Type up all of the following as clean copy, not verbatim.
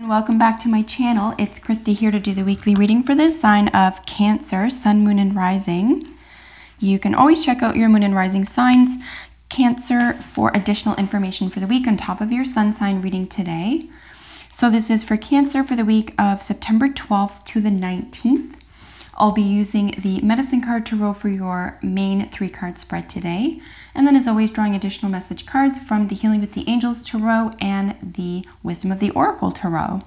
Welcome back to my channel. It's Christy here to do the weekly reading for this sign of Cancer, Sun, Moon, and Rising. You can always check out your Moon and Rising signs, Cancer, for additional information for the week on top of your Sun sign reading today. So this is for Cancer for the week of September 12th to the 19th. I'll be using the Medicine card tarot for your main 3-card spread today. And then as always, drawing additional message cards from the Healing with the Angels tarot and the Wisdom of the Oracle tarot.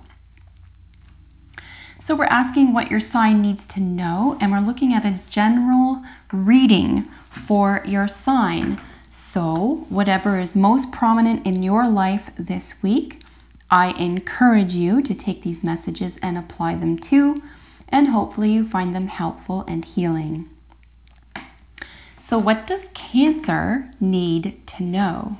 So we're asking what your sign needs to know, and we're looking at a general reading for your sign. So whatever is most prominent in your life this week, I encourage you to take these messages and apply them to, and hopefully you find them helpful and healing. So what does Cancer need to know?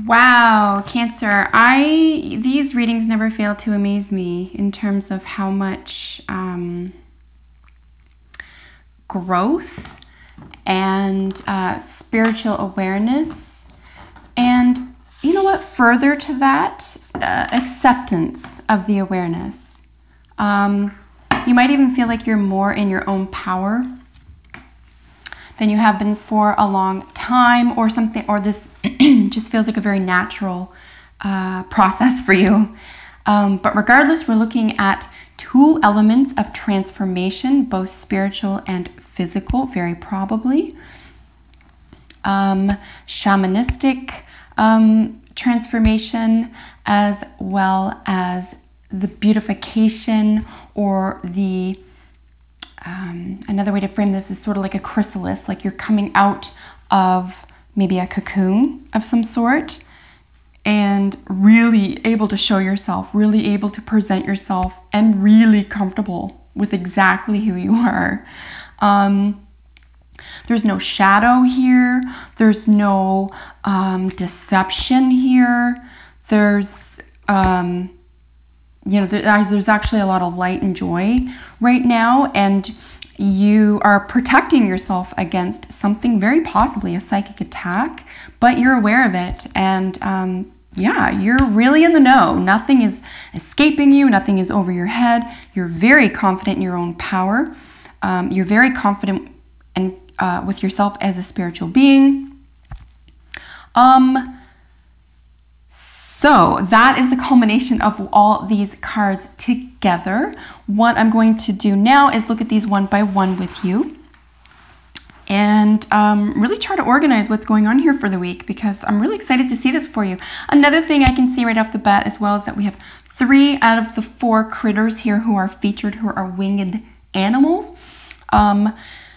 Wow, Cancer, these readings never fail to amaze me in terms of how much growth and spiritual awareness, and you know what, further to that, acceptance of the awareness. You might even feel like you're more in your own power than you have been for a long time, or something, or this just feels like a very natural process for you. But regardless, we're looking at 2 elements of transformation, both spiritual and physical, very probably. Shamanistic transformation, as well as the beautification, or the another way to frame this is sort of like a chrysalis, like you're coming out of maybe a cocoon of some sort and really able to show yourself, really able to present yourself, and really comfortable with exactly who you are. There's no shadow here. There's no deception here. There's there's actually a lot of light and joy right now, and you are protecting yourself against something, very possibly a psychic attack, but you're aware of it, and yeah, you're really in the know. Nothing is escaping you. Nothing is over your head. You're very confident in your own power. You're very confident and with yourself as a spiritual being. So that is the culmination of all these cards together. What I'm going to do now is look at these one by one with you, and really try to organize what's going on here for the week, because I'm really excited to see this for you. Another thing I can see right off the bat as well is that we have 3 out of the 4 critters here who are featured, who are winged animals.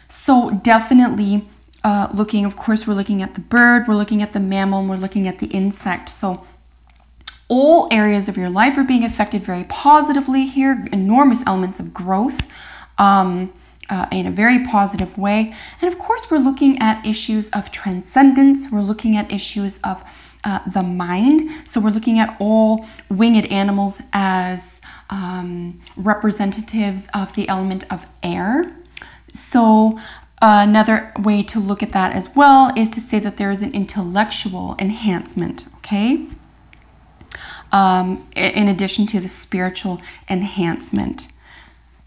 So definitely looking, of course, we're looking at the bird, we're looking at the mammal, and we're looking at the insect. So all areas of your life are being affected very positively here. Enormous elements of growth in a very positive way. And of course, we're looking at issues of transcendence. We're looking at issues of the mind. So we're looking at all winged animals as representatives of the element of air. So another way to look at that as well is to say that there is an intellectual enhancement, okay? In addition to the spiritual enhancement.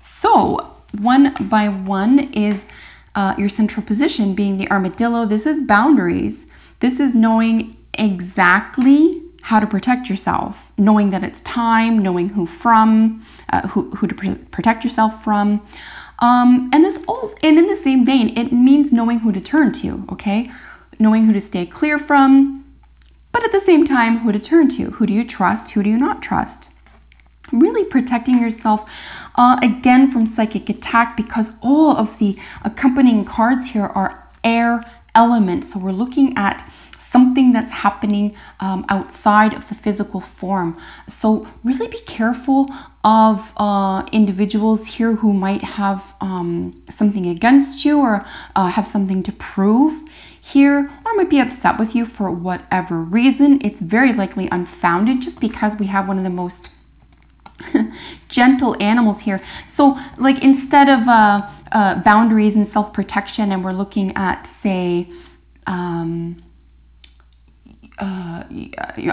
So one by one is your central position being the armadillo. This is boundaries. This is knowing exactly how to protect yourself, knowing that it's time, knowing who to protect yourself from. And in the same vein, it means knowing who to turn to, okay? Knowing who to stay clear from, but at the same time, who to turn to. Who do you trust? Who do you not trust? Really protecting yourself, again, from psychic attack, because all of the accompanying cards here are air elements. So we're looking at something that's happening outside of the physical form. So really be careful of individuals here who might have something against you or have something to prove here, or might be upset with you for whatever reason. It's very likely unfounded, just because we have one of the most gentle animals here. So like, instead of boundaries and self-protection, and we're looking at, say, a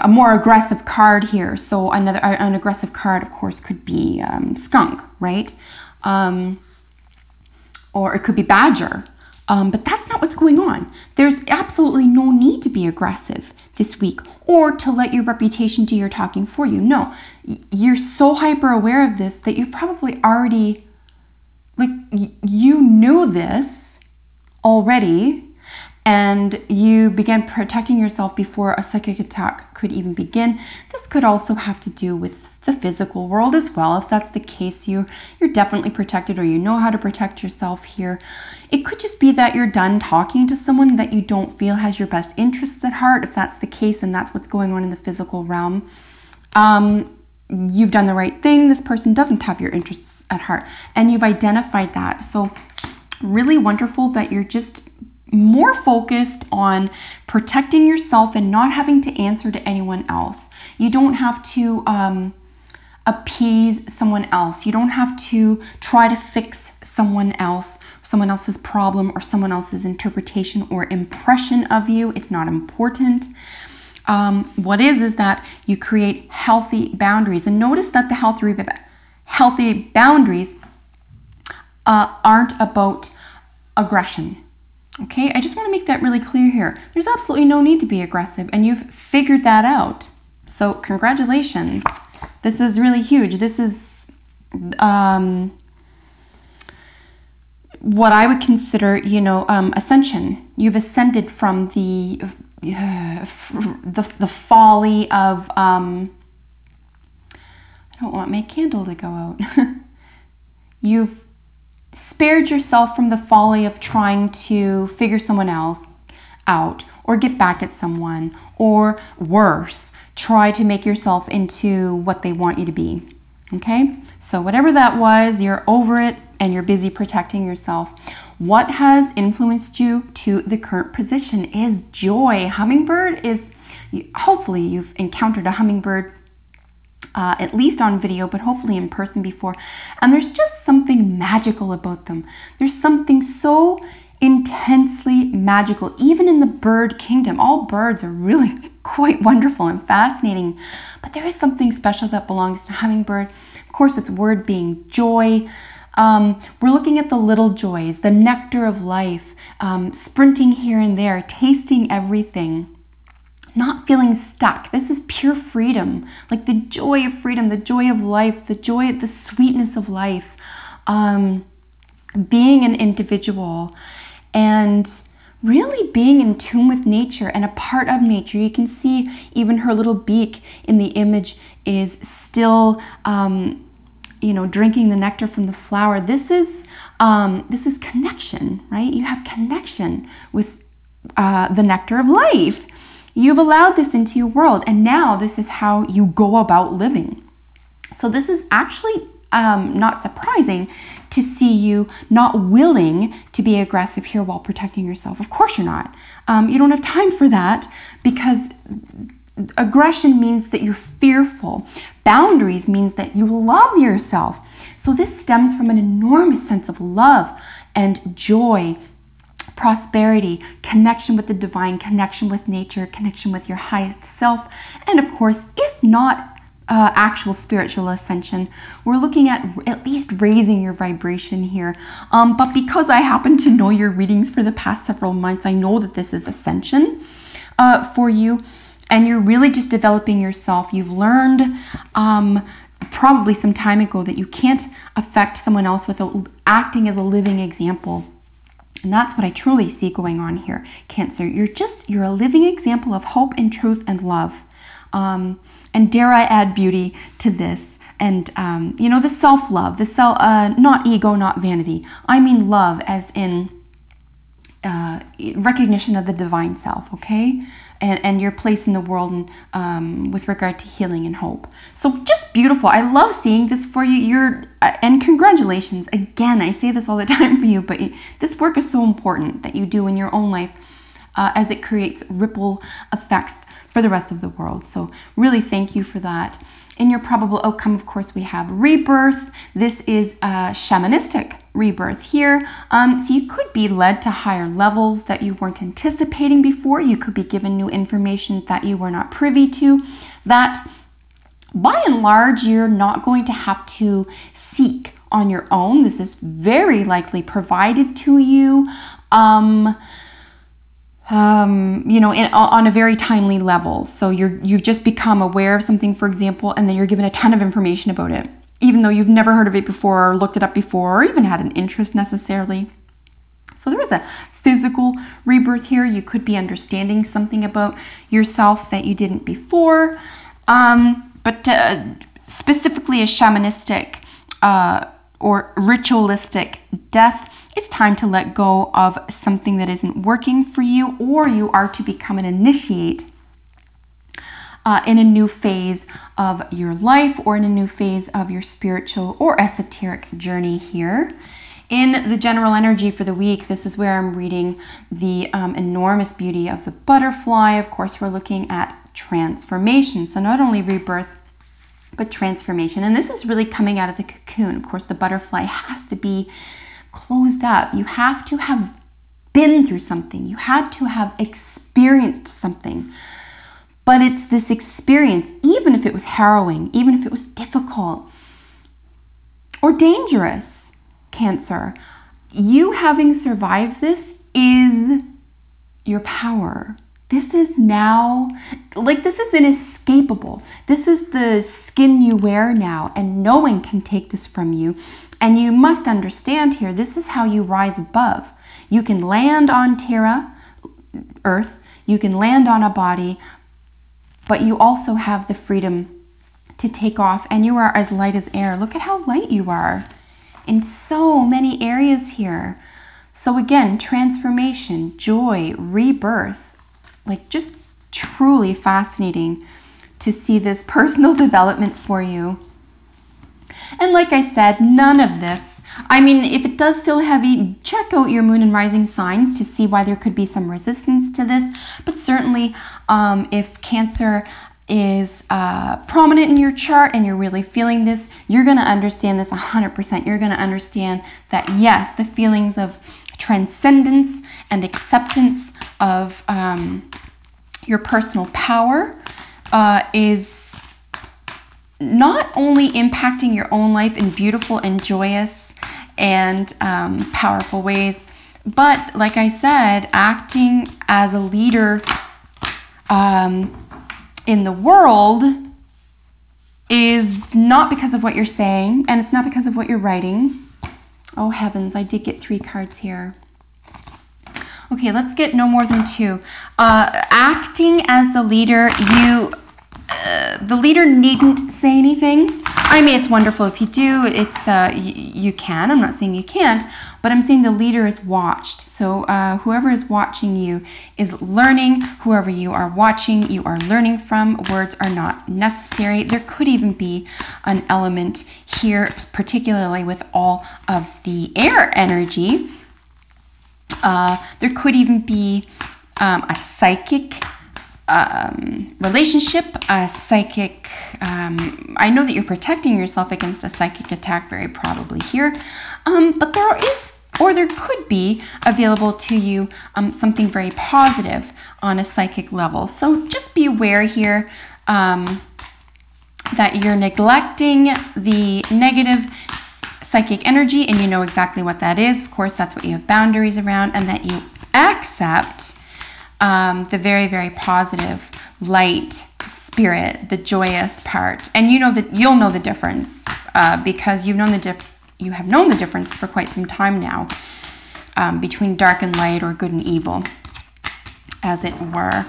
more aggressive card here. So an aggressive card, of course, could be skunk, right? Or it could be badger. But that's not what's going on. There's absolutely no need to be aggressive this week or to let your reputation do your talking for you. No, you're so hyper aware of this that you've probably already, like, you knew this already, and you began protecting yourself before a psychic attack could even begin. This could also have to do with the physical world as well. If that's the case, you're definitely protected, or you know how to protect yourself here. It could just be that you're done talking to someone that you don't feel has your best interests at heart. If that's the case, and that's what's going on in the physical realm, you've done the right thing. This person doesn't have your interests at heart, and you've identified that. So really wonderful that you're just more focused on protecting yourself and not having to answer to anyone else. You don't have to appease someone else. You don't have to try to fix someone else's problem, or someone else's interpretation or impression of you. It's not important. What is that you create healthy boundaries. And notice that the healthy boundaries aren't about aggression. Okay, I just want to make that really clear here. There's absolutely no need to be aggressive, and you've figured that out. So congratulations. This is really huge. This is what I would consider, ascension. You've ascended from the folly of, I don't want my candle to go out. You've spared yourself from the folly of trying to figure someone else out, or get back at someone, or worse, try to make yourself into what they want you to be. Okay? So whatever that was, you're over it, and you're busy protecting yourself. What has influenced you to the current position is joy. Hummingbird is, hopefully you've encountered a hummingbird at least on video, but hopefully in person before. And there's just something magical about them. There's something so intensely magical, even in the bird kingdom. All birds are really quite wonderful and fascinating, but there is something special that belongs to hummingbird. Of course, its word being joy. We're looking at the little joys, the nectar of life, sprinting here and there, tasting everything, not feeling stuck. This is pure freedom, like the joy of freedom, the joy of life, the sweetness of life, being an individual, and really being in tune with nature and a part of nature. You can see even her little beak in the image is still, drinking the nectar from the flower. This is connection, right? You have connection with the nectar of life. You've allowed this into your world, and now this is how you go about living. So this is actually not surprising to see you not willing to be aggressive here while protecting yourself. Of course you're not. You don't have time for that, because Aggression means that you're fearful. Boundaries means that you love yourself. So this stems from an enormous sense of love and joy, prosperity, connection with the divine, connection with nature, connection with your highest self, and of course, if not actual spiritual ascension, we're looking at least raising your vibration here. But because I happen to know your readings for the past several months, I know that this is ascension for you, and you're really just developing yourself. You've learned probably some time ago that you can't affect someone else without acting as a living example. And that's what I truly see going on here, Cancer. You're a living example of hope and truth and love. And dare I add beauty to this. And, the self-love, not ego, not vanity. I mean love as in recognition of the divine self, okay? And your place in the world and, with regard to healing and hope. So just beautiful. I love seeing this for you. And congratulations. Again, I say this all the time for you, but this work is so important that you do in your own life as it creates ripple effects for the rest of the world. So really thank you for that. In your probable outcome, of course, we have rebirth. This is a shamanistic rebirth here. So you could be led to higher levels that you weren't anticipating before. You could be given new information that you were not privy to, that by and large, you're not going to have to seek on your own. This is very likely provided to you. On a very timely level. So you've just become aware of something, for example, and then you're given a ton of information about it, even though you've never heard of it before or looked it up before or even had an interest necessarily. So there is a physical rebirth here. You could be understanding something about yourself that you didn't before, but specifically a shamanistic or ritualistic death. It's time to let go of something that isn't working for you, or you are to become an initiate in a new phase of your life or in a new phase of your spiritual or esoteric journey here. In the general energy for the week, this is where I'm reading the enormous beauty of the butterfly. Of course, we're looking at transformation. So not only rebirth, but transformation. And this is really coming out of the cocoon. Of course, the butterfly has to be closed up. You have to have been through something. You had to have experienced something. But it's this experience, even if it was harrowing, even if it was difficult or dangerous, Cancer, you having survived this is your power. This is now, this is inescapable. This is the skin you wear now, and no one can take this from you. And you must understand here, this is how you rise above. You can land on Terra, Earth, you can land on a body, but you also have the freedom to take off, and you are as light as air. Look at how light you are in so many areas here. So again, transformation, joy, rebirth, just truly fascinating to see this personal development for you. And like I said, none of this, if it does feel heavy, check out your moon and rising signs to see why there could be some resistance to this. But certainly, if Cancer is prominent in your chart and you're really feeling this, you're going to understand this 100%. You're going to understand that, yes, the feelings of transcendence and acceptance of your personal power is not only impacting your own life in beautiful and joyous and powerful ways, but like I said, acting as a leader in the world is not because of what you're saying, and it's not because of what you're writing. Oh heavens, I did get 3 cards here. Okay, let's get no more than 2. Acting as the leader, the leader needn't say anything. It's wonderful if you do. You can. I'm not saying you can't, but I'm saying the leader is watched. So whoever is watching you is learning. Whoever you are watching, you are learning from. Words are not necessary. There could even be an element here, particularly with all of the air energy. There could even be a psychic relationship, a psychic, I know that you're protecting yourself against a psychic attack very probably here, but there is, or there could be available to you something very positive on a psychic level. So just be aware here that you're neglecting the negative psychic energy, and you know exactly what that is. Of course, that's what you have boundaries around, and that you accept the very, very positive light spirit, the joyous part. And you know that you'll know the difference because you have known the difference for quite some time now between dark and light, or good and evil, as it were.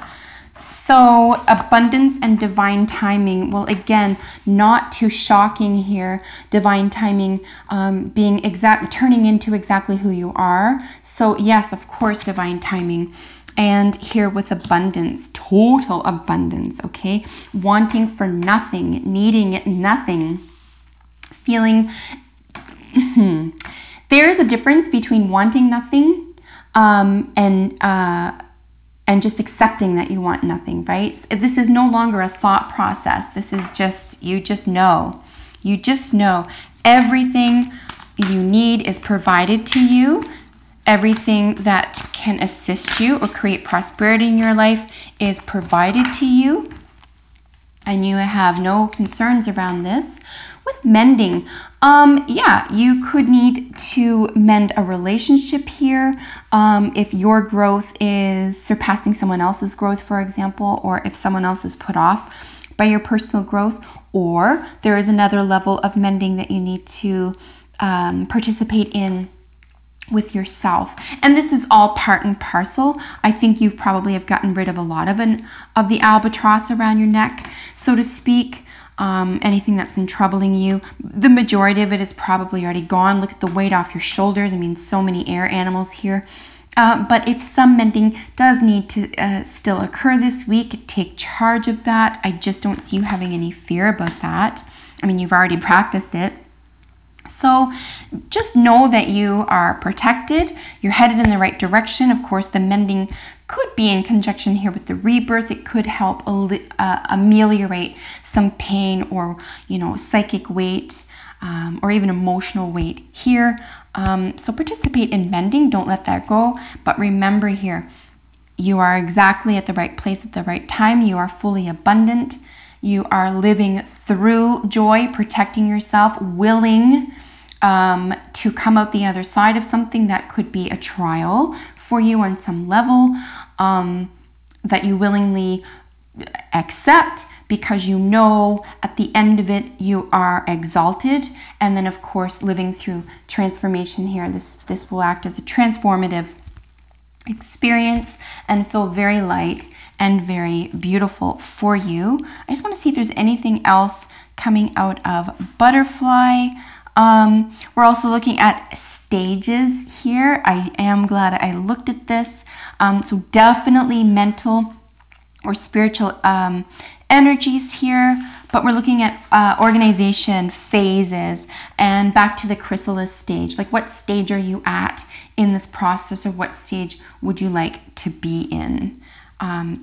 So abundance and divine timing. Well, again, not too shocking here. Divine timing being turning into exactly who you are. So yes, of course, divine timing. And here with abundance, total abundance, okay? Wanting for nothing, needing nothing, feeling... There is a difference between wanting nothing and just accepting that you want nothing, right? This is no longer a thought process. This is just, you just know. You just know everything you need is provided to you. Everything that can assist you or create prosperity in your life is provided to you. And you have no concerns around this. With mending, yeah, you could need to mend a relationship here if your growth is surpassing someone else's growth, for example, or if someone else is put off by your personal growth, or there is another level of mending that you need to participate in with yourself. And this is all part and parcel. I think you've probably have gotten rid of a lot of the albatross around your neck, so to speak. Anything that's been troubling you, the majority of it is probably already gone. Look at the weight off your shoulders. I mean, so many air animals here. But if some mending does need to still occur this week, take charge of that. I just don't see you having any fear about that. I mean, you've already practiced it. So just know that you are protected. You're headed in the right direction. Of course, the mending could be in conjunction here with the rebirth. It could help ameliorate some pain or, you know, psychic weight or even emotional weight here. So participate in mending. Don't let that go. But remember here, you are exactly at the right place at the right time. You are fully abundant. You are living through joy, protecting yourself, willing to come out the other side of something that could be a trial for you on some level, that you willingly accept because you know at the end of it you are exalted. And then of course living through transformation here, this will act as a transformative experience and feel very light and very beautiful for you. I just want to see if there's anything else coming out of butterfly. We're also looking at stages here. I am glad I looked at this. So definitely mental or spiritual energies here, but we're looking at organization, phases, and back to the chrysalis stage. Like, what stage are you at in this process, or what stage would you like to be in?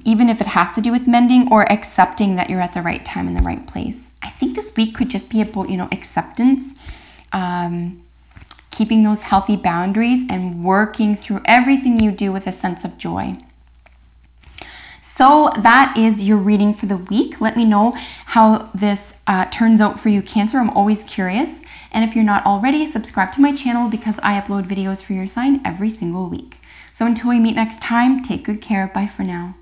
Even if it has to do with mending or accepting that you're at the right time in the right place. I think this week could just be about, you know, acceptance, keeping those healthy boundaries and working through everything you do with a sense of joy. So that is your reading for the week. Let me know how this turns out for you, Cancer. I'm always curious. And if you're not already, subscribe to my channel because I upload videos for your sign every single week. So until we meet next time, take good care. Bye for now.